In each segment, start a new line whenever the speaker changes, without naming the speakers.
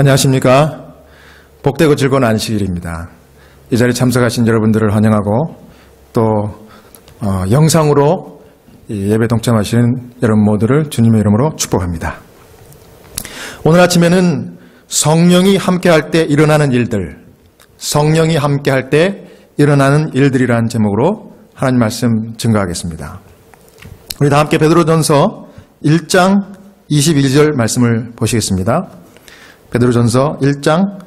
안녕하십니까. 복되고 즐거운 안식일입니다. 이 자리에 참석하신 여러분들을 환영하고 또 영상으로 예배 동참하시는 여러분 모두를 주님의 이름으로 축복합니다. 오늘 아침에는 성령이 함께할 때 일어나는 일들, 성령이 함께할 때 일어나는 일들이라는 제목으로 하나님 말씀 증거하겠습니다. 우리 다 함께 베드로전서 1장 21절 말씀을 보시겠습니다. 베드로전서 1장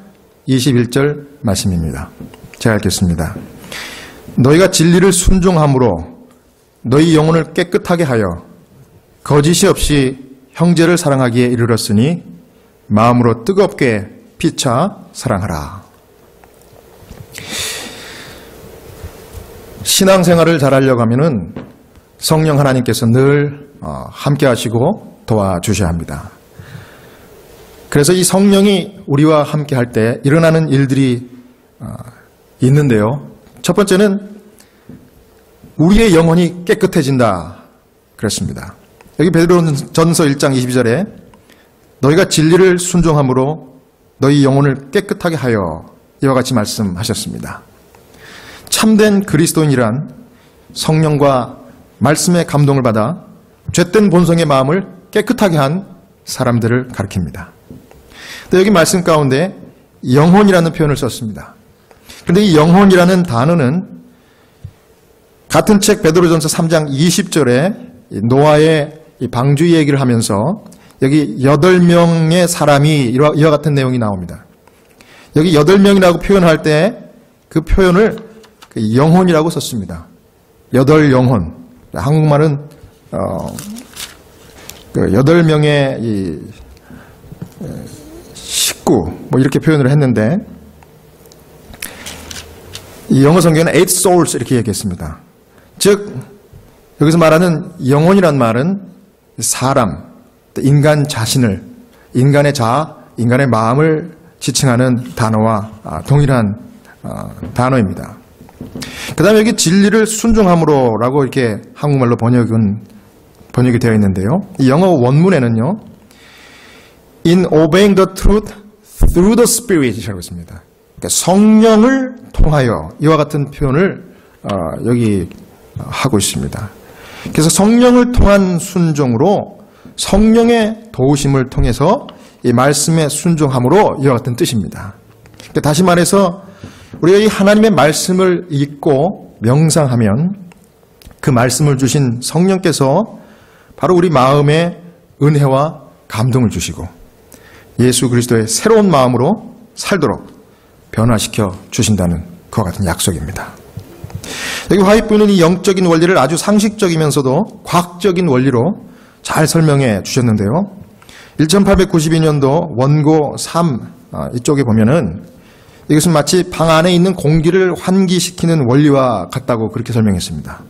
21절 말씀입니다. 제가 읽겠습니다. 너희가 진리를 순종함으로 너희 영혼을 깨끗하게 하여 거짓이 없이 형제를 사랑하기에 이르렀으니 마음으로 뜨겁게 피차 사랑하라. 신앙생활을 잘하려고 하면은 성령 하나님께서 늘 함께 하시고 도와주셔야 합니다. 그래서 이 성령이 우리와 함께 할 때 일어나는 일들이 있는데요. 첫 번째는 우리의 영혼이 깨끗해진다 그랬습니다. 여기 베드로전서 1장 22절에 너희가 진리를 순종함으로 너희 영혼을 깨끗하게 하여 이와 같이 말씀하셨습니다. 참된 그리스도인이란 성령과 말씀의 감동을 받아 죄된 본성의 마음을 깨끗하게 한 사람들을 가리킵니다. 여기 말씀 가운데 영혼이라는 표현을 썼습니다. 그런데 이 영혼이라는 단어는 같은 책 베드로전서 3장 20절에 노아의 방주 얘기를 하면서 여기 8명의 사람이 이와 같은 내용이 나옵니다. 여기 8명이라고 표현할 때 그 표현을 영혼이라고 썼습니다. 8영혼. 한국말은 8명의 이 식구 뭐 이렇게 표현을 했는데 이 영어 성경은 8 souls 이렇게 얘기했습니다. 즉 여기서 말하는 영혼이란 말은 사람, 인간 자신을, 인간의 자아, 인간의 마음을 지칭하는 단어와 동일한 단어입니다. 그 다음에 여기 진리를 순종함으로라고 이렇게 한국말로 번역이 되어 있는데요. 이 영어 원문에는요, In obeying the truth through the Spirit이라고 있습니다. 그러니까 성령을 통하여 이와 같은 표현을 여기 하고 있습니다. 그래서 성령을 통한 순종으로 성령의 도우심을 통해서 이 말씀에 순종함으로 이와 같은 뜻입니다. 그러니까 다시 말해서 우리가 이 하나님의 말씀을 읽고 명상하면 그 말씀을 주신 성령께서 바로 우리 마음에 은혜와 감동을 주시고 예수 그리스도의 새로운 마음으로 살도록 변화시켜 주신다는 그와 같은 약속입니다. 여기 화이트부는 이 영적인 원리를 아주 상식적이면서도 과학적인 원리로 잘 설명해 주셨는데요. 1892년도 원고 3 이쪽에 보면은 이것은 마치 방 안에 있는 공기를 환기시키는 원리와 같다고 그렇게 설명했습니다.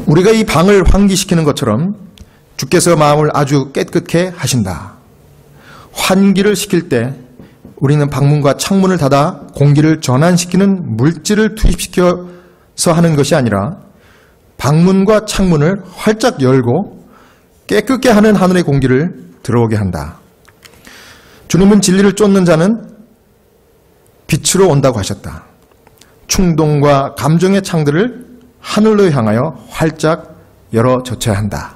우리가 이 방을 환기시키는 것처럼 주께서 마음을 아주 깨끗게 하신다. 환기를 시킬 때 우리는 방문과 창문을 닫아 공기를 전환시키는 물질을 투입시켜서 하는 것이 아니라 방문과 창문을 활짝 열고 깨끗게 하는 하늘의 공기를 들어오게 한다. 주님은 진리를 쫓는 자는 빛으로 온다고 하셨다. 충동과 감정의 창들을 하늘로 향하여 활짝 열어 젖혀야 한다.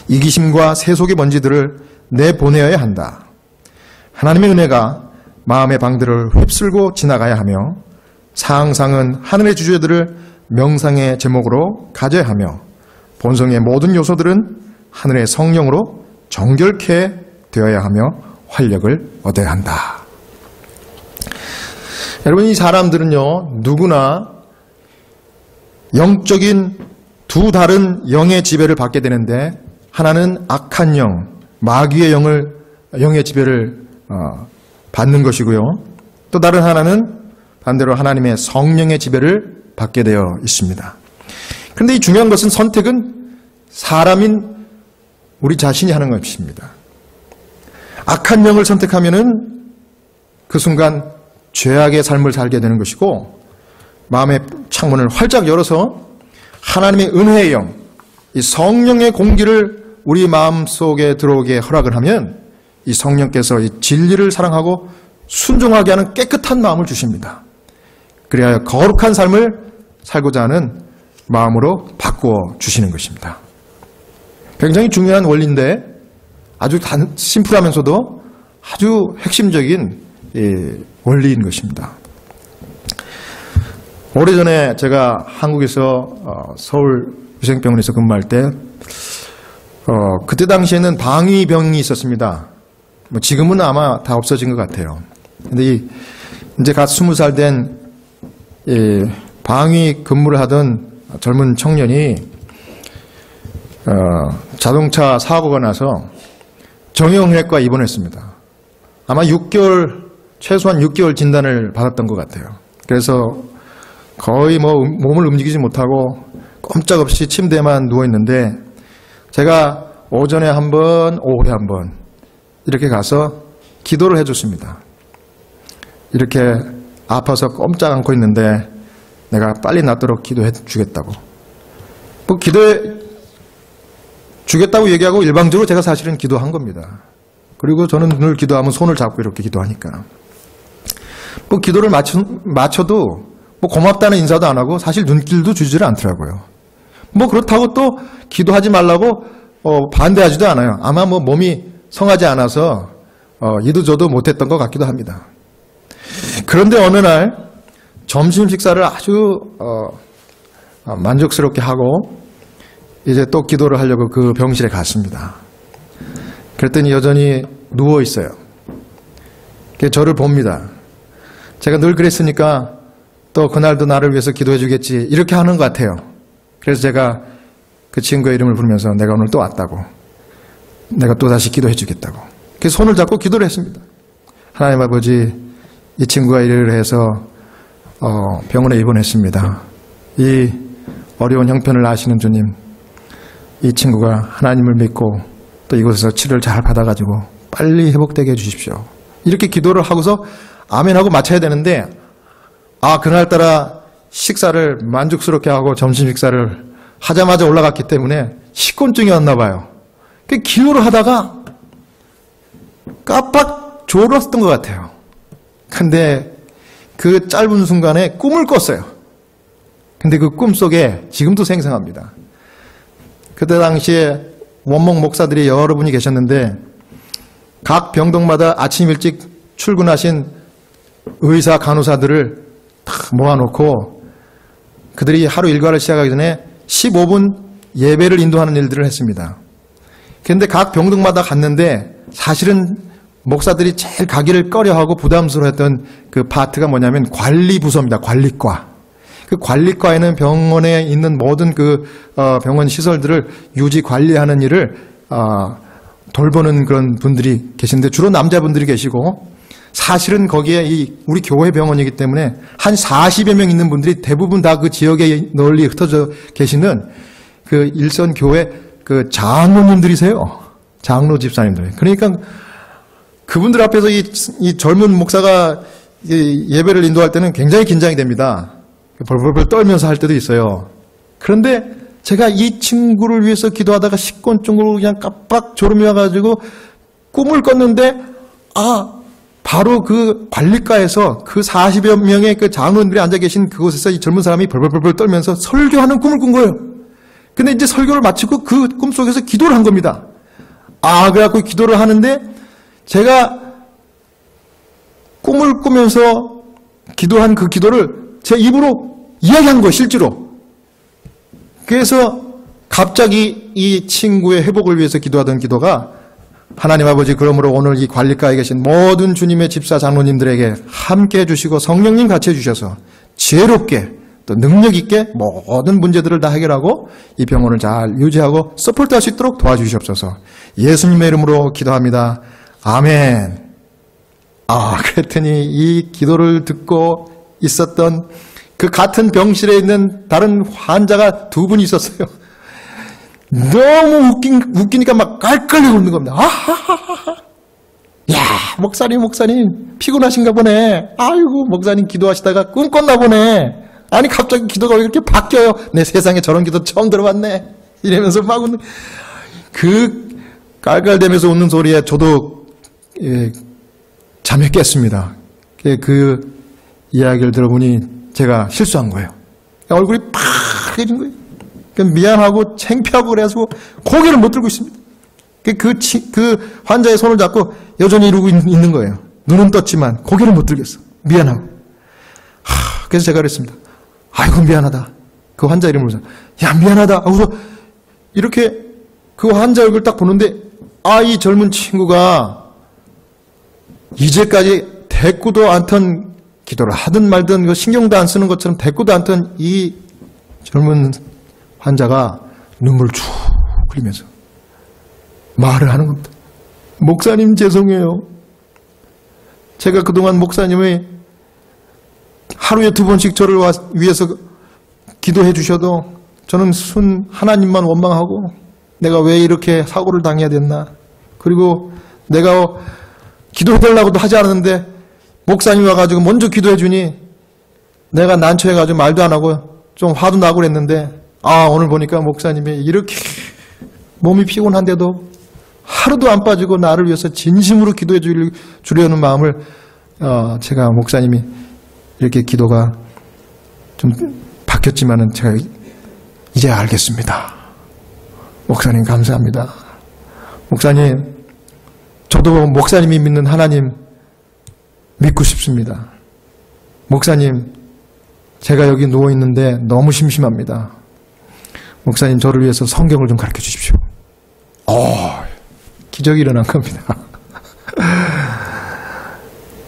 이기심과 세속의 먼지들을 내보내어야 한다. 하나님의 은혜가 마음의 방들을 휩쓸고 지나가야 하며 상상은 하늘의 주제들을 명상의 제목으로 가져야 하며 본성의 모든 요소들은 하늘의 성령으로 정결케 되어야 하며 활력을 얻어야 한다. 여러분, 이 사람들은요, 누구나 영적인 두 다른 영의 지배를 받게 되는데 하나는 악한 영, 마귀의 영의 지배를 받는 것이고요. 또 다른 하나는 반대로 하나님의 성령의 지배를 받게 되어 있습니다. 그런데 이 중요한 것은 선택은 사람인 우리 자신이 하는 것입니다. 악한 영을 선택하면은 그 순간 죄악의 삶을 살게 되는 것이고 마음의 창문을 활짝 열어서 하나님의 은혜의 영, 이 성령의 공기를 우리 마음속에 들어오게 허락을 하면 이 성령께서 이 진리를 사랑하고 순종하게 하는 깨끗한 마음을 주십니다. 그래야 거룩한 삶을 살고자 하는 마음으로 바꾸어 주시는 것입니다. 굉장히 중요한 원리인데 아주 심플하면서도 아주 핵심적인 원리인 것입니다. 오래전에 제가 한국에서 서울 위생병원에서 근무할 때 그때 당시에는 방위병이 있었습니다. 뭐 지금은 아마 다 없어진 것 같아요. 근데 이제 갓 20살 된 방위 근무를 하던 젊은 청년이 자동차 사고가 나서 정형외과 입원했습니다. 아마 6개월, 최소한 6개월 진단을 받았던 것 같아요. 그래서 거의 뭐 몸을 움직이지 못하고 꼼짝없이 침대에만 누워있는데 제가 오전에 한 번, 오후에 한 번 이렇게 가서 기도를 해줬습니다. 이렇게 아파서 꼼짝 않고 있는데 내가 빨리 낫도록 기도해 주겠다고. 뭐 기도해 주겠다고 얘기하고 일방적으로 제가 사실은 기도한 겁니다. 그리고 저는 늘 기도하면 손을 잡고 이렇게 기도하니까. 뭐 기도를 마쳐도 뭐 고맙다는 인사도 안 하고 사실 눈길도 주지를 않더라고요. 뭐 그렇다고 또 기도하지 말라고 반대하지도 않아요. 아마 뭐 몸이 성하지 않아서 이도저도 못했던 것 같기도 합니다. 그런데 어느 날 점심 식사를 아주 만족스럽게 하고 이제 또 기도를 하려고 그 병실에 갔습니다. 그랬더니 여전히 누워 있어요. 저를 봅니다. 제가 늘 그랬으니까 또 그날도 나를 위해서 기도해 주겠지 이렇게 하는 것 같아요. 그래서 제가 그 친구의 이름을 부르면서 내가 오늘 또 왔다고, 내가 또 다시 기도해 주겠다고 그래서 손을 잡고 기도를 했습니다. 하나님 아버지, 이 친구가 일을 해서 병원에 입원했습니다. 이 어려운 형편을 아시는 주님, 이 친구가 하나님을 믿고 또 이곳에서 치료를 잘 받아가지고 빨리 회복되게 해주십시오. 이렇게 기도를 하고서 아멘하고 마쳐야 되는데 그날따라 식사를 만족스럽게 하고 점심 식사를 하자마자 올라갔기 때문에 식곤증이 왔나 봐요. 기도를 하다가 깜빡 졸았던 것 같아요. 근데 그 짧은 순간에 꿈을 꿨어요. 근데 그 꿈 속에 지금도 생생합니다. 그때 당시에 원목 목사들이 여러분이 계셨는데 각 병동마다 아침 일찍 출근하신 의사, 간호사들을 다 모아놓고 그들이 하루 일과를 시작하기 전에 15분 예배를 인도하는 일들을 했습니다. 그런데 각 병동마다 갔는데 사실은 목사들이 제일 가기를 꺼려하고 부담스러워했던 그 파트가 뭐냐면 관리부서입니다. 관리과. 그 관리과에는 병원에 있는 모든 그 병원 시설들을 유지 관리하는 일을 돌보는 그런 분들이 계신데 주로 남자분들이 계시고 사실은 거기에 우리 교회 병원이기 때문에 한 40여 명 있는 분들이 대부분 다 그 지역에 널리 흩어져 계시는 그 일선 교회 그 장로님들이세요. 장로 집사님들. 그러니까 그분들 앞에서 이 젊은 목사가 예배를 인도할 때는 굉장히 긴장이 됩니다. 벌벌벌 떨면서 할 때도 있어요. 그런데 제가 이 친구를 위해서 기도하다가 식곤증으로 그냥 깜빡 졸음이 와가지고 꿈을 꿨는데 바로 그 관리과에서 그 40여 명의 그 장로님들이 앉아 계신 그곳에서 이 젊은 사람이 벌벌벌 떨면서 설교하는 꿈을 꾼 거예요. 근데 이제 설교를 마치고 그 꿈속에서 기도를 한 겁니다. 그래갖고 기도를 하는데 제가 꿈을 꾸면서 기도한 그 기도를 제 입으로 이야기한 거예요, 실제로. 그래서 갑자기 이 친구의 회복을 위해서 기도하던 기도가 하나님 아버지, 그러므로 오늘 이 관리과에 계신 모든 주님의 집사 장로님들에게 함께 해주시고 성령님 같이 해주셔서 지혜롭게 또 능력 있게 모든 문제들을 다 해결하고 이 병원을 잘 유지하고 서포트할 수 있도록 도와주시옵소서. 예수님의 이름으로 기도합니다. 아멘. 그랬더니 이 기도를 듣고 있었던 그 같은 병실에 있는 다른 환자가 두 분이 있었어요. 너무 웃기니까 막 깔깔대고 웃는 겁니다. 야, 목사님 피곤하신가 보네. 아이고, 목사님 기도하시다가 꿈 꿨나 보네. 아니, 갑자기 기도가 왜 이렇게 바뀌어요? 내 세상에 저런 기도 처음 들어봤네. 이러면서 막 웃는. 그 깔깔대면서 웃는 소리에 저도 잠에 깼습니다. 그 이야기를 들어보니 제가 실수한 거예요. 얼굴이 파래진 거예요. 미안하고 창피하고 그래가지고 고개를 못 들고 있습니다. 그 환자의 손을 잡고 여전히 이러고 있는 거예요. 눈은 떴지만 고개를 못 들겠어. 미안하고. 그래서 제가 그랬습니다. 아이고 미안하다. 그 환자 이름을 부르면서 야 미안하다 하고서 이렇게 그 환자 얼굴 딱 보는데 이 젊은 친구가 이제까지 대꾸도 않던 기도를 하든 말든 신경도 안 쓰는 것처럼 대꾸도 않던 이 젊은 환자가 눈물을 쭉 흘리면서 말을 하는 겁니다. 목사님 죄송해요. 제가 그동안 목사님의 하루에 2번씩 저를 위해서 기도해 주셔도 저는 순 하나님만 원망하고 내가 왜 이렇게 사고를 당해야 됐나. 그리고 내가 기도해달라고도 하지 않았는데 목사님 와가지고 먼저 기도해 주니 내가 난처해가지고 말도 안 하고 좀 화도 나고 그랬는데 오늘 보니까 목사님이 이렇게 몸이 피곤한데도 하루도 안 빠지고 나를 위해서 진심으로 기도해 주려는 마음을 제가 목사님이 이렇게 기도가 좀 바뀌었지만은 제가 이제 알겠습니다. 목사님 감사합니다. 목사님 저도 목사님이 믿는 하나님 믿고 싶습니다. 목사님 제가 여기 누워있는데 너무 심심합니다. 목사님 저를 위해서 성경을 좀 가르쳐 주십시오. 기적이 일어난 겁니다.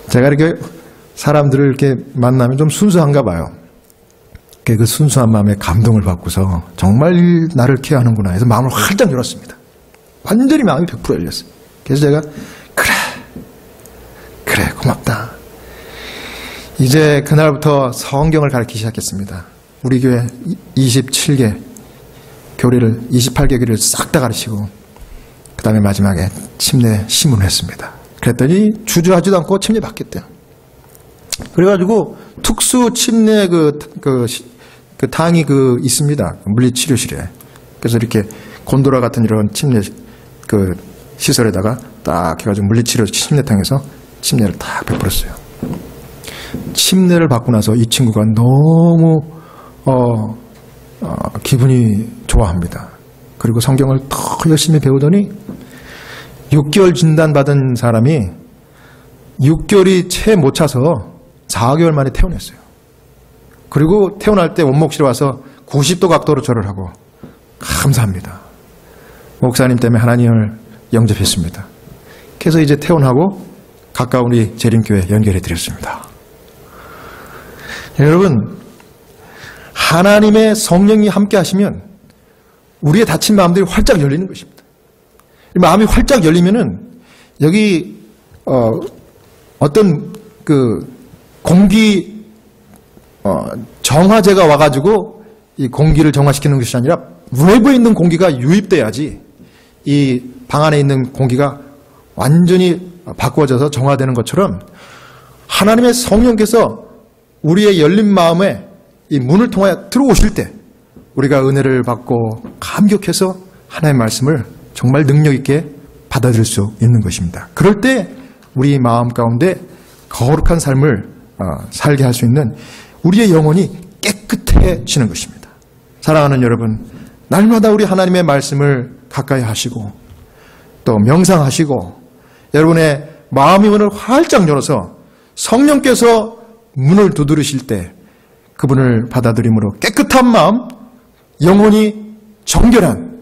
제가 이렇게 사람들을 이렇게 만나면 좀 순수한가 봐요. 그 순수한 마음에 감동을 받고서 정말 나를 케어하는구나 해서 마음을 활짝 열었습니다. 완전히 마음이 100% 열렸어요. 그래서 제가 그래 고맙다. 이제 그날부터 성경을 가르치기 시작했습니다. 우리 교회 28개 교리를 싹 다 가르치고 그 다음에 마지막에 침례 심문을 했습니다. 그랬더니 주저하지도 않고 침례 받겠대요. 그래가지고 특수 침례 그 당이 있습니다. 물리치료실에. 그래서 이렇게 곤도라 같은 이런 침례 시설에다가 딱 해가지고 물리치료 침례탕에서 침례를 딱 베풀었어요. 침례를 받고 나서 이 친구가 너무 기분이 좋아합니다. 그리고 성경을 더 열심히 배우더니 6개월 진단받은 사람이 6개월이 채 못 차서 4개월 만에 퇴원했어요. 그리고 퇴원할 때 원목실에 와서 90도 각도로 절을 하고 감사합니다. 목사님 때문에 하나님을 영접했습니다. 그래서 이제 퇴원하고 가까운 우리 재림교회 연결해 드렸습니다. 여러분 하나님의 성령이 함께 하시면 우리의 닫힌 마음들이 활짝 열리는 것입니다. 마음이 활짝 열리면은 여기 어떤 공기 정화제가 와가지고 이 공기를 정화시키는 것이 아니라 외부에 있는 공기가 유입돼야지 이 방 안에 있는 공기가 완전히 바꿔져서 정화되는 것처럼 하나님의 성령께서 우리의 열린 마음에 이 문을 통하여 들어오실 때 우리가 은혜를 받고 감격해서 하나님의 말씀을 정말 능력 있게 받아들일 수 있는 것입니다. 그럴 때 우리 마음 가운데 거룩한 삶을 살게 할 수 있는 우리의 영혼이 깨끗해지는 것입니다. 사랑하는 여러분, 날마다 우리 하나님의 말씀을 가까이 하시고 또 명상하시고 여러분의 마음의 문을 활짝 열어서 성령께서 문을 두드리실 때 그분을 받아들임으로 깨끗한 마음, 영혼이 정결한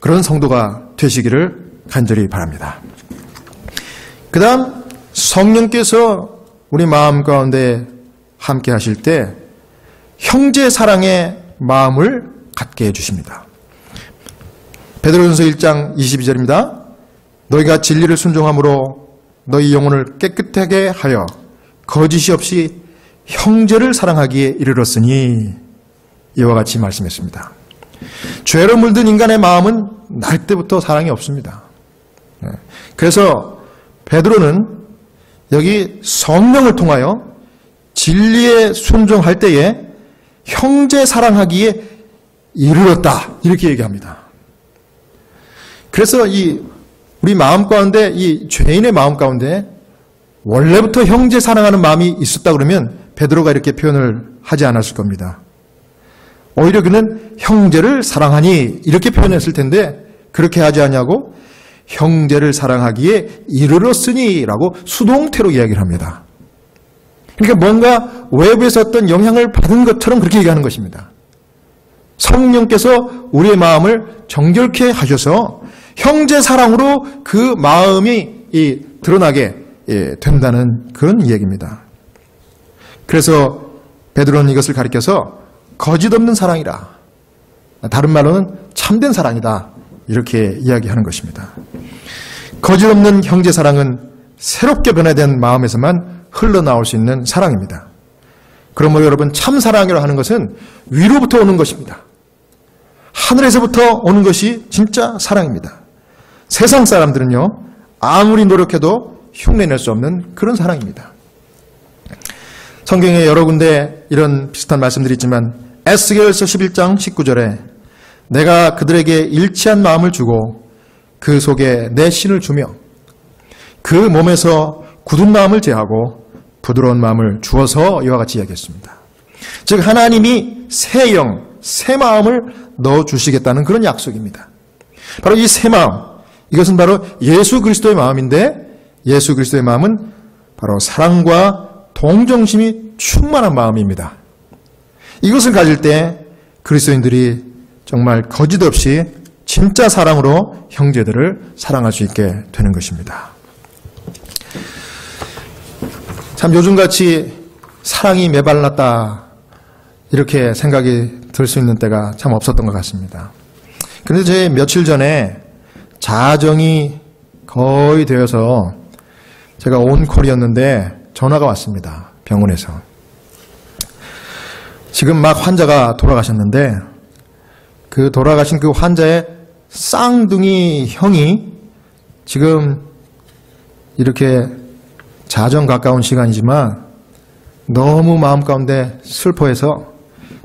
그런 성도가 되시기를 간절히 바랍니다. 그 다음 성령께서 우리 마음 가운데 함께 하실 때 형제 사랑의 마음을 갖게 해주십니다. 베드로전서 1장 22절입니다. 너희가 진리를 순종함으로 너희 영혼을 깨끗하게 하여 거짓이 없이 형제를 사랑하기에 이르렀으니 이와 같이 말씀했습니다. 죄로 물든 인간의 마음은 날 때부터 사랑이 없습니다. 그래서 베드로는 여기 성령을 통하여 진리에 순종할 때에 형제 사랑하기에 이르렀다 이렇게 얘기합니다. 그래서 우리 마음 가운데, 이 죄인의 마음 가운데 원래부터 형제 사랑하는 마음이 있었다 그러면 베드로가 이렇게 표현을 하지 않았을 겁니다. 오히려 그는 형제를 사랑하니 이렇게 표현했을 텐데 그렇게 하지 않냐고 형제를 사랑하기에 이르렀으니라고 수동태로 이야기를 합니다. 그러니까 뭔가 외부에서 어떤 영향을 받은 것처럼 그렇게 얘기하는 것입니다. 성령께서 우리의 마음을 정결케 하셔서 형제 사랑으로 그 마음이 드러나게 된다는 그런 이야기입니다. 그래서 베드로는 이것을 가리켜서 거짓 없는 사랑이라, 다른 말로는 참된 사랑이다, 이렇게 이야기하는 것입니다. 거짓 없는 형제 사랑은 새롭게 변화된 마음에서만 흘러나올 수 있는 사랑입니다. 그러므로 여러분, 참 사랑이라고 하는 것은 위로부터 오는 것입니다. 하늘에서부터 오는 것이 진짜 사랑입니다. 세상 사람들은요, 아무리 노력해도 흉내낼 수 없는 그런 사랑입니다. 성경에 여러 군데 이런 비슷한 말씀들이 있지만 에스겔서 11장 19절에 내가 그들에게 일치한 마음을 주고 그 속에 내 신을 주며 그 몸에서 굳은 마음을 제하고 부드러운 마음을 주어서 이와 같이 이야기했습니다. 즉 하나님이 새 영, 새 마음을 넣어주시겠다는 그런 약속입니다. 바로 이 새 마음, 이것은 바로 예수 그리스도의 마음인데 예수 그리스도의 마음은 바로 사랑과 동정심이 충만한 마음입니다. 이것을 가질 때 그리스도인들이 정말 거짓 없이 진짜 사랑으로 형제들을 사랑할 수 있게 되는 것입니다. 참 요즘같이 사랑이 메발랐다 이렇게 생각이 들 수 있는 때가 참 없었던 것 같습니다. 그런데 제 며칠 전에 자정이 거의 되어서 제가 온콜이었는데 전화가 왔습니다. 병원에서. 지금 막 환자가 돌아가셨는데 그 돌아가신 그 환자의 쌍둥이 형이 지금 이렇게 자정 가까운 시간이지만 너무 마음 가운데 슬퍼해서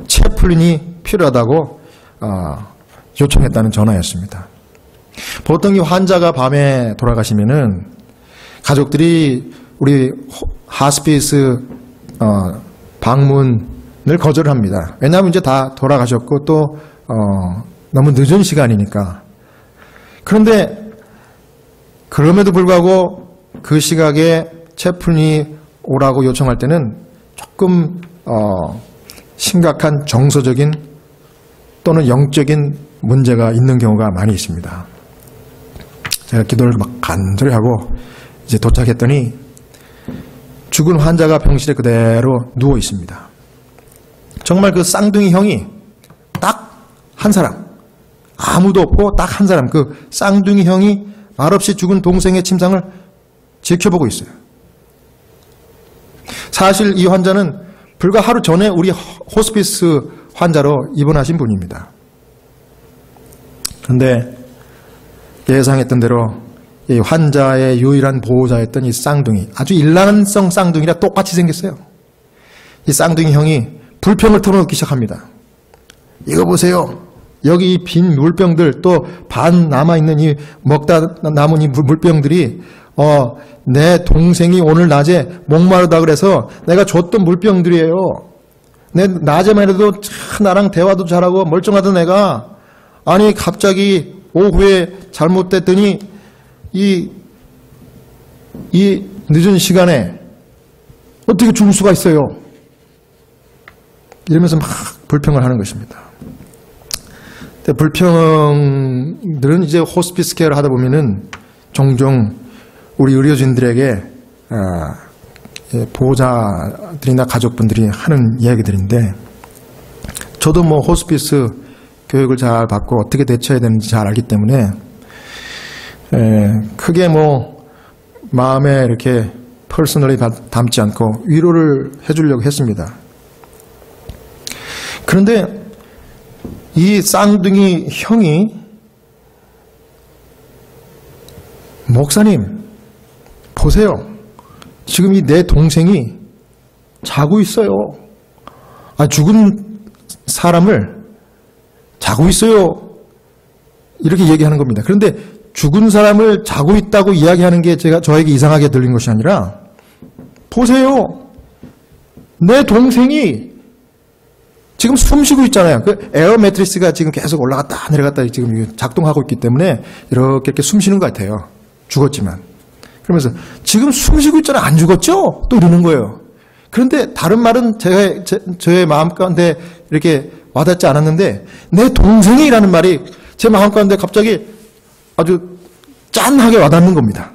채플린이 필요하다고 요청했다는 전화였습니다. 보통 이 환자가 밤에 돌아가시면은 가족들이 우리 하스피스 방문을 거절합니다. 왜냐하면 이제 다 돌아가셨고 또 너무 늦은 시간이니까. 그런데 그럼에도 불구하고 그 시각에 채플린이 오라고 요청할 때는 조금 심각한 정서적인 또는 영적인 문제가 있는 경우가 많이 있습니다. 제가 기도를 막 간절히 하고 이제 도착했더니 죽은 환자가 병실에 그대로 누워 있습니다. 정말 그 쌍둥이 형이 딱 한 사람, 아무도 없고 딱 한 사람, 그 쌍둥이 형이 말없이 죽은 동생의 침상을 지켜보고 있어요. 사실 이 환자는 불과 하루 전에 우리 호스피스 환자로 입원하신 분입니다. 그런데 예상했던 대로 이 환자의 유일한 보호자였던 이 쌍둥이, 아주 일란성 쌍둥이라 똑같이 생겼어요. 이 쌍둥이 형이 불평을 털어놓기 시작합니다. 이거 보세요. 여기 이 빈 물병들, 또 반 남아있는 이 먹다 남은 이 물병들이 내 동생이 오늘 낮에 목마르다 그래서 내가 줬던 물병들이에요. 내 낮에만 해도 나랑 대화도 잘하고 멀쩡하던 애가 아니 갑자기 오후에 잘못됐더니 이 늦은 시간에 어떻게 죽을 수가 있어요? 이러면서 막 불평을 하는 것입니다. 근데 불평들은 이제 호스피스 케어를 하다 보면은 종종 우리 의료진들에게 보호자들이나 가족분들이 하는 이야기들인데 저도 뭐 호스피스 교육을 잘 받고 어떻게 대처해야 되는지 잘 알기 때문에 크게 뭐 마음에 이렇게 퍼스널리 담지 않고 위로를 해주려고 했습니다. 그런데 이 쌍둥이 형이 목사님 보세요. 지금 이 내 동생이 자고 있어요. 죽은 사람을 자고 있어요. 이렇게 얘기하는 겁니다. 그런데 죽은 사람을 자고 있다고 이야기하는 게 저에게 이상하게 들린 것이 아니라, 보세요. 내 동생이 지금 숨 쉬고 있잖아요. 그 에어 매트리스가 지금 계속 올라갔다 내려갔다 지금 작동하고 있기 때문에 이렇게 숨 쉬는 것 같아요. 죽었지만. 그러면서 지금 숨 쉬고 있잖아요. 안 죽었죠? 또 이러는 거예요. 그런데 다른 말은 저의 마음 가운데 이렇게 와닿지 않았는데, 내 동생이라는 말이 제 마음 가운데 갑자기 아주 짠하게 와닿는 겁니다.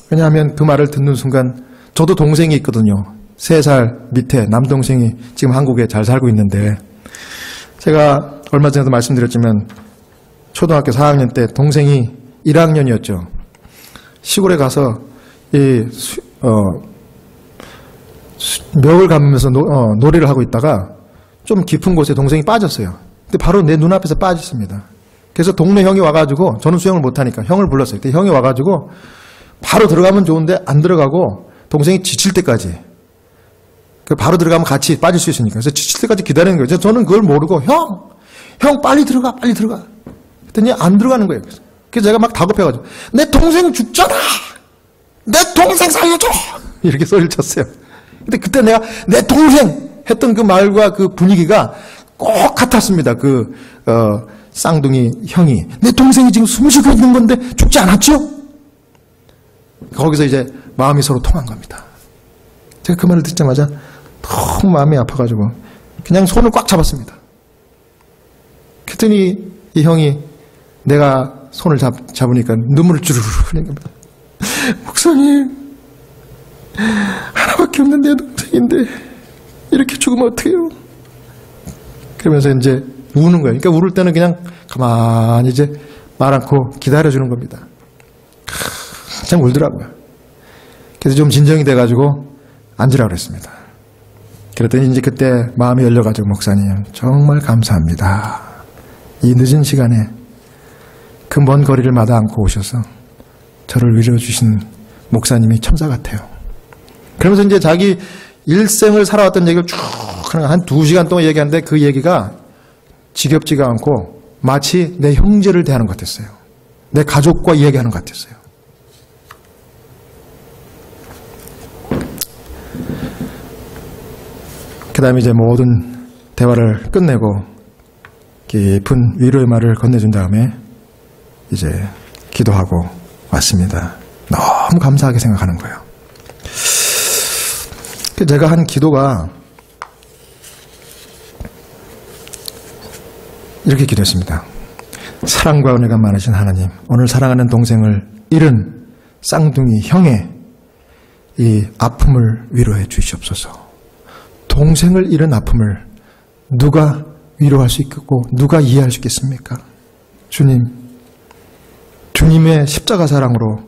왜냐하면 그 말을 듣는 순간 저도 동생이 있거든요. 3살 밑에 남동생이 지금 한국에 잘 살고 있는데, 제가 얼마 전에도 말씀드렸지만 초등학교 4학년 때 동생이 1학년이었죠. 시골에 가서 멱을 감으면서 놀이를 하고 있다가 좀 깊은 곳에 동생이 빠졌어요. 근데 바로 내 눈앞에서 빠졌습니다. 그래서 동네 형이 와가지고, 저는 수영을 못하니까 형을 불렀어요. 그때 형이 와가지고 바로 들어가면 좋은데 안 들어가고 동생이 지칠 때까지, 바로 들어가면 같이 빠질 수 있으니까, 그래서 지칠 때까지 기다리는 거예요. 저는 그걸 모르고 형 빨리 들어가 그랬더니 안 들어가는 거예요. 그래서 제가 막 다급해가지고, 내 동생 죽잖아, 내 동생 살려줘, 이렇게 소리를 쳤어요. 근데 그때 내가 내 동생 했던 그 말과 그 분위기가 꼭 같았습니다. 쌍둥이 형이 내 동생이 지금 숨 쉬고 있는 건데 죽지 않았죠? 거기서 이제 마음이 서로 통한 겁니다. 제가 그 말을 듣자마자 너무 마음이 아파가지고 그냥 손을 꽉 잡았습니다. 그랬더니 이 형이 내가 손을 잡으니까 눈물을 주르르 흘린 겁니다. 목사님, 하나밖에 없는 내 동생인데 이렇게 죽으면 어떡해요? 그러면서 이제 우는 거예요. 그러니까 울을 때는 그냥 가만히 이제 말 않고 기다려주는 겁니다. 참 울더라고요. 그래서 좀 진정이 돼가지고 앉으라고 그랬습니다. 그랬더니 이제 그때 마음이 열려가지고, 목사님 정말 감사합니다. 이 늦은 시간에 그 먼 거리를 마다 않고 오셔서 저를 위로해 주신 목사님이 천사 같아요. 그러면서 이제 자기 일생을 살아왔던 얘기를 쭉 한 2시간 동안 얘기하는데, 그 얘기가 지겹지가 않고 마치 내 형제를 대하는 것 같았어요. 내 가족과 이야기하는 것 같았어요. 그 다음에 이제 모든 대화를 끝내고 깊은 위로의 말을 건네준 다음에 이제 기도하고 왔습니다. 너무 감사하게 생각하는 거예요. 제가 한 기도가 이렇게 기도했습니다. 사랑과 은혜가 많으신 하나님, 오늘 사랑하는 동생을 잃은 쌍둥이 형의 이 아픔을 위로해 주시옵소서. 동생을 잃은 아픔을 누가 위로할 수 있겠고 누가 이해할 수 있겠습니까? 주님, 주님의 십자가 사랑으로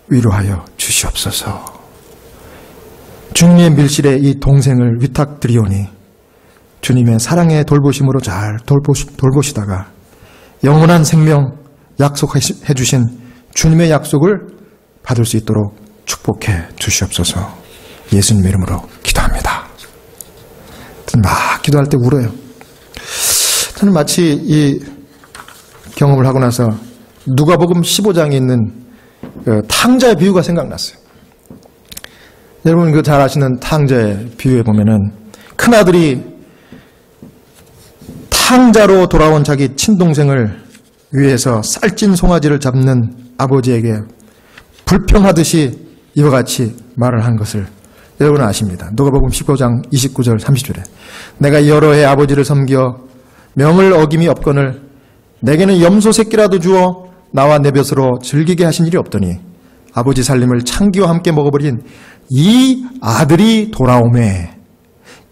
위로하여 주시옵소서. 주님의 밀실에 이 동생을 위탁드리오니 주님의 사랑의 돌보심으로 잘 돌보시다가 영원한 생명 약속해 주신 주님의 약속을 받을 수 있도록 축복해 주시옵소서. 예수님의 이름으로 기도합니다. 막 기도할 때 울어요. 저는 마치 이 경험을 하고 나서 누가복음 15장에 있는 탕자의 비유가 생각났어요. 여러분 잘 아시는 탕자의 비유에 보면은 큰아들이 탕자로 돌아온 자기 친동생을 위해서 쌀찐 송아지를 잡는 아버지에게 불평하듯이 이와 같이 말을 한 것을 여러분은 아십니다. 누가복음 15장 29절 30절에 내가 여러 해 아버지를 섬겨 명을 어김이 없거늘 내게는 염소 새끼라도 주어 나와 내 벼스로 즐기게 하신 일이 없더니 아버지 살림을 창기와 함께 먹어버린 이 아들이 돌아오매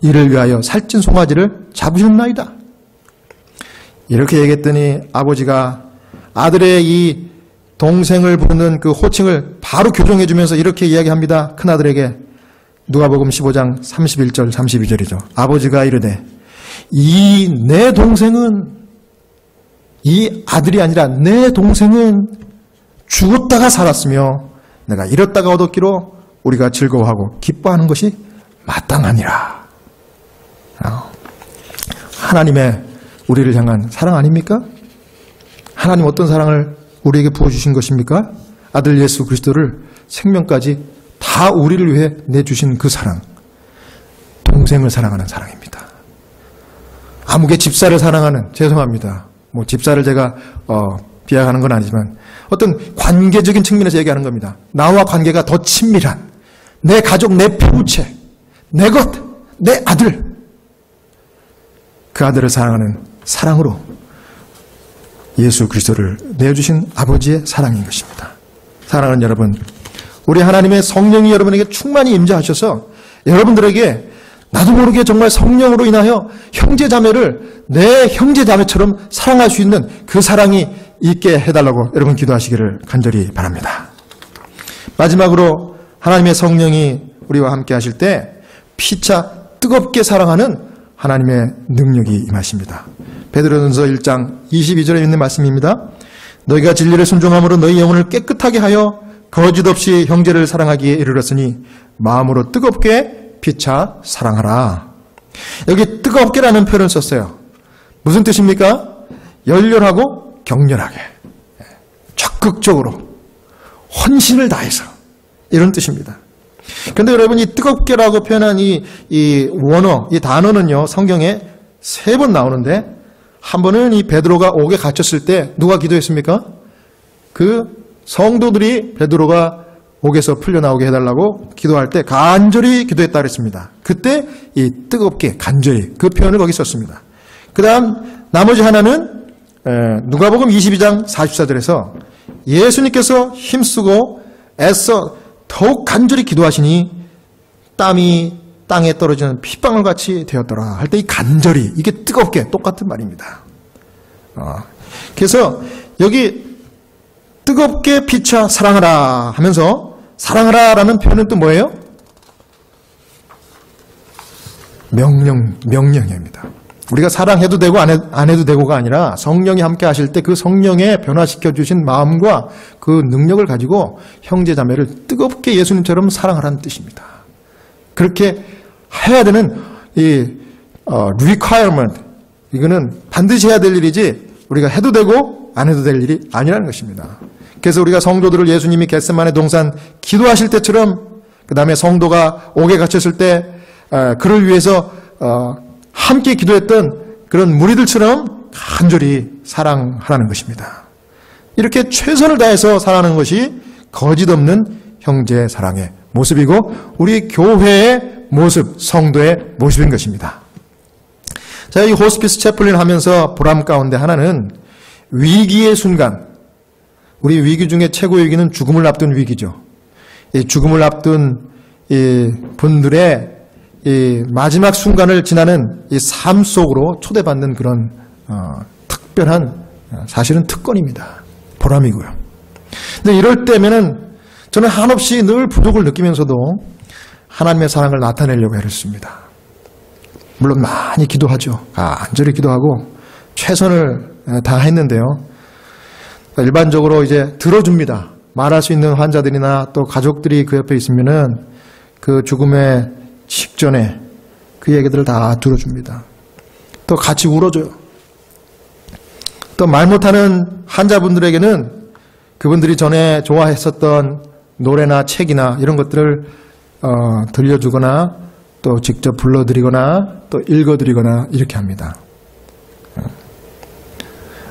이를 위하여 살찐 송아지를 잡으셨나이다. 이렇게 얘기했더니 아버지가 아들의 이 동생을 부르는 그 호칭을 바로 교정해주면서 이렇게 이야기합니다. 큰아들에게 누가복음 15장 31절 32절이죠. 아버지가 이르되 이 내 동생은 이 아들이 아니라 내 동생은 죽었다가 살았으며 내가 잃었다가 얻었기로 우리가 즐거워하고 기뻐하는 것이 마땅하니라. 하나님의 우리를 향한 사랑 아닙니까? 하나님 어떤 사랑을 우리에게 부어주신 것입니까? 아들 예수 그리스도를 생명까지 다 우리를 위해 내주신 그 사랑, 동생을 사랑하는 사랑입니다. 아무개 집사를 사랑하는, 죄송합니다. 뭐 집사를 제가 비하하는 건 아니지만 어떤 관계적인 측면에서 얘기하는 겁니다. 나와 관계가 더 친밀한 내 가족, 내 부부체, 내 것, 내 아들, 그 아들을 사랑하는 사랑으로 예수 그리스도를 내어주신 아버지의 사랑인 것입니다. 사랑하는 여러분, 우리 하나님의 성령이 여러분에게 충만히 임재하셔서 여러분들에게 나도 모르게 정말 성령으로 인하여 형제자매를 내 형제자매처럼 사랑할 수 있는 그 사랑이 있게 해달라고 여러분 기도하시기를 간절히 바랍니다. 마지막으로 하나님의 성령이 우리와 함께 하실 때 피차 뜨겁게 사랑하는 하나님의 능력이 임하십니다. 베드로전서 1장 22절에 있는 말씀입니다. 너희가 진리를 순종함으로 너희 영혼을 깨끗하게 하여 거짓 없이 형제를 사랑하기에 이르렀으니 마음으로 뜨겁게 피차 사랑하라. 여기 뜨겁게라는 표현을 썼어요. 무슨 뜻입니까? 열렬하고 격렬하게, 적극적으로, 헌신을 다해서, 이런 뜻입니다. 그런데 여러분, 이 뜨겁게라고 표현한 이 원어, 이 단어는요, 성경에 3번 나오는데, 한 번은 이 베드로가 옥에 갇혔을 때 누가 기도했습니까? 그 성도들이 베드로가 옥에서 풀려나오게 해달라고 기도할 때 간절히 기도했다 그랬습니다. 그때 이 뜨겁게, 간절히, 그 표현을 거기 썼습니다. 그 다음 나머지 하나는 누가복음 22장 44절에서 예수님께서 힘쓰고 애써 더욱 간절히 기도하시니 땀이 땅에 떨어지는 핏방울 같이 되었더라 할 때 이 간절히, 이게 뜨겁게, 똑같은 말입니다. 그래서 여기 뜨겁게 피차 사랑하라 하면서 사랑하라라는 표현은 또 뭐예요? 명령입니다. 우리가 사랑해도 되고 안 해도 되고가 아니라 성령이 함께 하실 때 그 성령에 변화시켜 주신 마음과 그 능력을 가지고 형제 자매를 뜨겁게 예수님처럼 사랑하라는 뜻입니다. 그렇게 해야 되는 이 requirement, 이거는 반드시 해야 될 일이지 우리가 해도 되고 안 해도 될 일이 아니라는 것입니다. 그래서 우리가 성도들을 예수님이 겟세마네 동산 기도하실 때처럼, 그 다음에 성도가 옥에 갇혔을 때 그를 위해서 함께 기도했던 그런 무리들처럼 간절히 사랑하라는 것입니다. 이렇게 최선을 다해서 사랑하는 것이 거짓없는 형제 사랑의 모습이고 우리 교회의 모습, 성도의 모습인 것입니다. 자, 이 호스피스 채플린 하면서 보람 가운데 하나는 위기의 순간, 우리 위기 중에 최고의 위기는 죽음을 앞둔 위기죠. 이 죽음을 앞둔 이 분들의 이 마지막 순간을 지나는 이 삶 속으로 초대받는 그런 특별한, 사실은 특권입니다. 보람이고요. 근데 이럴 때면은 저는 한없이 늘 부족을 느끼면서도 하나님의 사랑을 나타내려고 애를 씁니다. 물론 많이 기도하죠. 간절히 기도하고 최선을 다했는데요. 일반적으로 이제 들어줍니다. 말할 수 있는 환자들이나 또 가족들이 그 옆에 있으면은 그 죽음의 직전에 그 얘기들을 다 들어줍니다. 또 같이 울어줘요. 또 말 못하는 환자분들에게는 그분들이 전에 좋아했었던 노래나 책이나 이런 것들을 들려주거나 또 직접 불러드리거나 또 읽어드리거나 이렇게 합니다.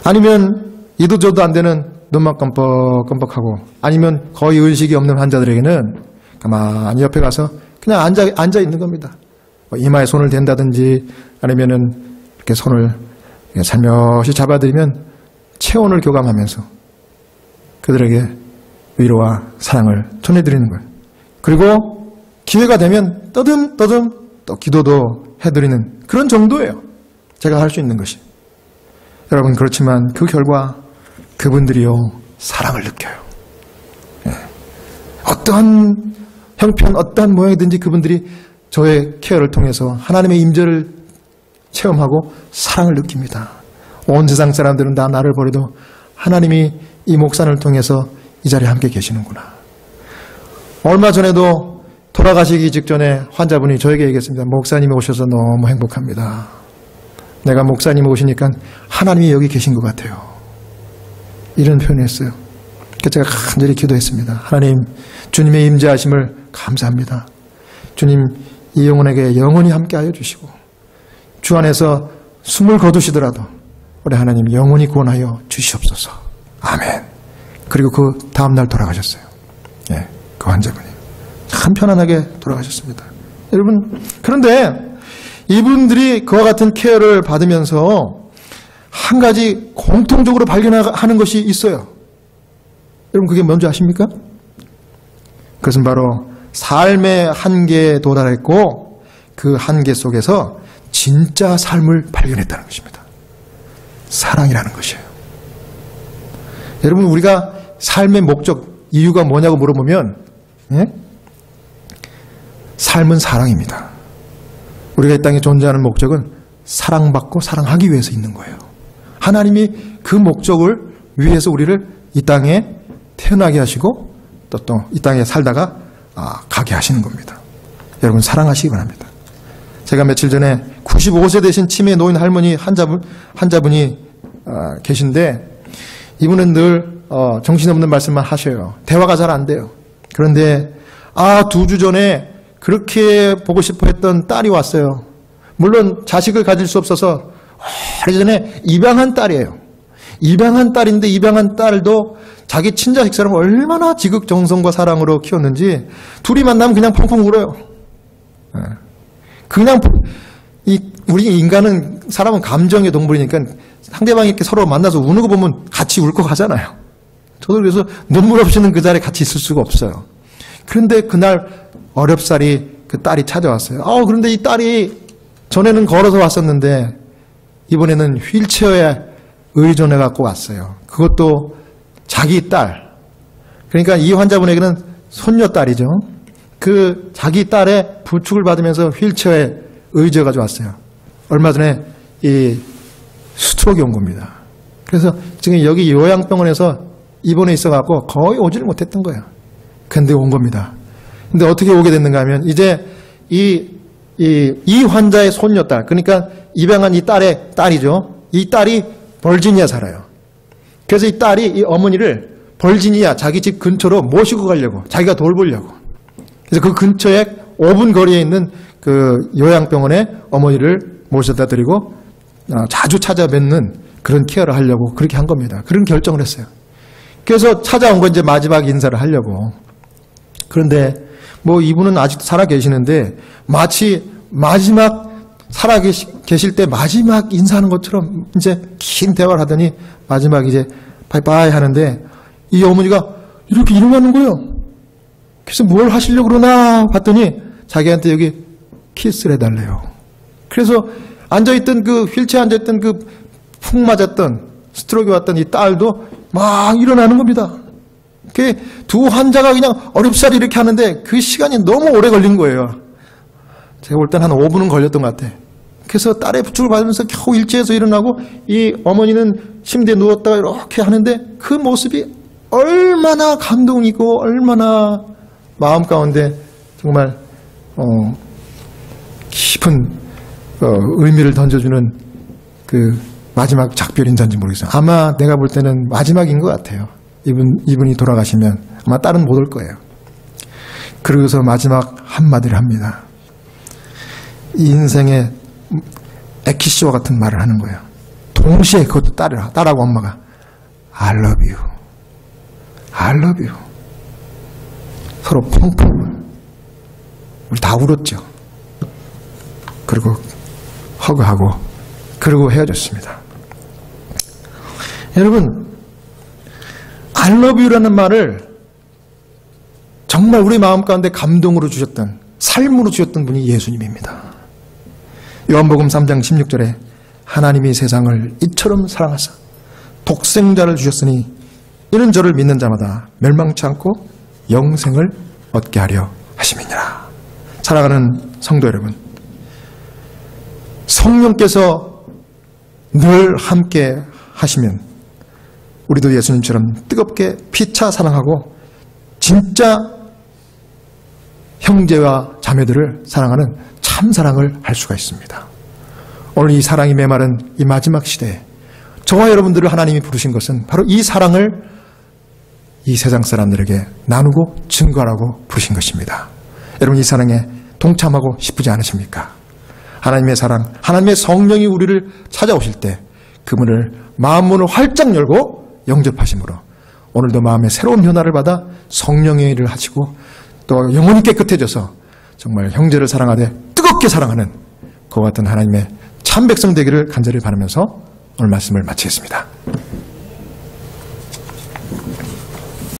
아니면 이도 저도 안 되는 눈만 껌뻑껌뻑하고, 아니면 거의 의식이 없는 환자들에게는 가만히 옆에 가서 그냥 앉아 있는 겁니다. 이마에 손을 댄다든지 아니면은 이렇게 손을 살며시 잡아드리면 체온을 교감하면서 그들에게 위로와 사랑을 전해드리는 거예요. 그리고 기회가 되면 떠듬떠듬 또 기도도 해드리는 그런 정도예요. 제가 할 수 있는 것이. 여러분, 그렇지만 그 결과 그분들이요, 사랑을 느껴요. 어떠한 형편, 어떠한 모양이든지 그분들이 저의 케어를 통해서 하나님의 임재를 체험하고 사랑을 느낍니다. 온 세상 사람들은 다 나를 버려도 하나님이 이 목사를 통해서 이 자리에 함께 계시는구나. 얼마 전에도 돌아가시기 직전에 환자분이 저에게 얘기했습니다. 목사님이 오셔서 너무 행복합니다. 내가 목사님이 오시니까 하나님이 여기 계신 것 같아요. 이런 표현을 했어요. 그래서 제가 간절히 기도했습니다. 하나님, 주님의 임재하심을 감사합니다. 주님, 이 영혼에게 영원히 함께하여 주시고 주 안에서 숨을 거두시더라도 우리 하나님 영원히 구원하여 주시옵소서. 아멘. 그리고 그 다음날 돌아가셨어요. 예, 그 환자분이 참 편안하게 돌아가셨습니다. 여러분, 그런데 이분들이 그와 같은 케어를 받으면서 한 가지 공통적으로 발견하는 것이 있어요. 여러분, 그게 뭔지 아십니까? 그것은 바로 삶의 한계에 도달했고 그 한계 속에서 진짜 삶을 발견했다는 것입니다. 사랑이라는 것이에요. 여러분, 우리가 삶의 목적, 이유가 뭐냐고 물어보면 삶은 사랑입니다. 우리가 이 땅에 존재하는 목적은 사랑받고 사랑하기 위해서 있는 거예요. 하나님이 그 목적을 위해서 우리를 이 땅에 태어나게 하시고 또 이 땅에 살다가 가게 하시는 겁니다. 여러분, 사랑하시기 바랍니다. 제가 며칠 전에 95세 되신 치매 노인 할머니 환자분이 계신데 이분은 늘 정신없는 말씀만 하셔요. 대화가 잘 안 돼요. 그런데 2주 전에 그렇게 보고 싶어 했던 딸이 왔어요. 물론 자식을 가질 수 없어서 오래전에 입양한 딸이에요. 입양한 딸인데 입양한 딸도 자기 친자식 사람 얼마나 지극정성과 사랑으로 키웠는지 둘이 만나면 그냥 펑펑 울어요. 그냥 우리 인간은 사람은 감정의 동물이니까 상대방이 이렇게 서로 만나서 우는 거 보면 같이 울고 가잖아요. 저도 그래서 눈물 없이는 그 자리에 같이 있을 수가 없어요. 그런데 그날 어렵사리 그 딸이 찾아왔어요. 그런데 이 딸이 전에는 걸어서 왔었는데 이번에는 휠체어에 의존해 갖고 왔어요. 그것도 자기 딸. 그러니까 이 환자분에게는 손녀딸이죠. 그 자기 딸의 부축을 받으면서 휠체어에 의지해 가지고 왔어요. 얼마 전에 이 스트로크가 온 겁니다. 그래서 지금 여기 요양병원에서 입원해 있어 갖고 거의 오지를 못했던 거예요. 근데 온 겁니다. 근데 어떻게 오게 됐는가 하면 이제 이 환자의 손녀딸, 그러니까 입양한 이 딸의 딸이죠. 이 딸이 버지니아 살아요. 그래서 이 딸이 이 어머니를 버지니아 자기 집 근처로 모시고 가려고, 자기가 돌보려고. 그래서 그 근처에 5분 거리에 있는 그 요양병원에 어머니를 모셔다 드리고 자주 찾아뵙는 그런 케어를 하려고 그렇게 한 겁니다. 그런 결정을 했어요. 그래서 찾아온 건 이제 마지막 인사를 하려고. 그런데 뭐 이분은 아직도 살아 계시는데 마치 마지막 살아 계실 때 마지막 인사하는 것처럼 이제 긴 대화를 하더니 마지막 이제 바이바이 하는데 이 어머니가 이렇게 일어나는 거예요. 그래서 뭘 하시려고 그러나 봤더니 자기한테 여기 키스를 해달래요. 그래서 앉아있던 그 휠체어에 앉아있던 그 푹 맞았던 스트로크 왔던 이 딸도 막 일어나는 겁니다. 그 두 환자가 그냥 어렵사리 이렇게 하는데 그 시간이 너무 오래 걸린 거예요. 제가 볼 땐 한 5분은 걸렸던 것 같아. 그래서 딸의 부축을 받으면서 겨우 일제해서 일어나고 이 어머니는 침대에 누웠다가 이렇게 하는데 그 모습이 얼마나 감동이고 얼마나 마음 가운데 정말 깊은 의미를 던져주는 그 마지막 작별 인사인지 모르겠어요. 아마 내가 볼 때는 마지막인 것 같아요. 이분이 돌아가시면 아마 딸은 못 올 거예요. 그러고서 마지막 한마디를 합니다. 이 인생의 에키시와 같은 말을 하는 거예요. 동시에 그것도 딸하고 엄마가 I love you. I love you. 서로 펑펑. 우리 다 울었죠. 그리고 허그하고 그리고 헤어졌습니다. 여러분, I love you라는 말을 정말 우리 마음 가운데 감동으로 주셨던, 삶으로 주셨던 분이 예수님입니다. 요한복음 3장 16절에 하나님이 세상을 이처럼 사랑하사 독생자를 주셨으니 이는 저를 믿는 자마다 멸망치 않고 영생을 얻게 하려 하심이니라. 사랑하는 성도 여러분, 성령께서 늘 함께 하시면 우리도 예수님처럼 뜨겁게 피차 사랑하고 진짜 형제와 자매들을 사랑하는 참 사랑을 할 수가 있습니다. 오늘 이 사랑이 메마른 이 마지막 시대에 저와 여러분들을 하나님이 부르신 것은 바로 이 사랑을 이 세상 사람들에게 나누고 증거하라고 부르신 것입니다. 여러분 이 사랑에 동참하고 싶지 않으십니까? 하나님의 사랑, 하나님의 성령이 우리를 찾아오실 때 그 문을 마음 문을 활짝 열고 영접하심으로 오늘도 마음의 새로운 변화를 받아 성령의 일을 하시고 또 영혼이 깨끗해져서 정말 형제를 사랑하되 뜨겁게 사랑하는 그와 같은 하나님의 참 백성 되기를 간절히 바라면서 오늘 말씀을 마치겠습니다.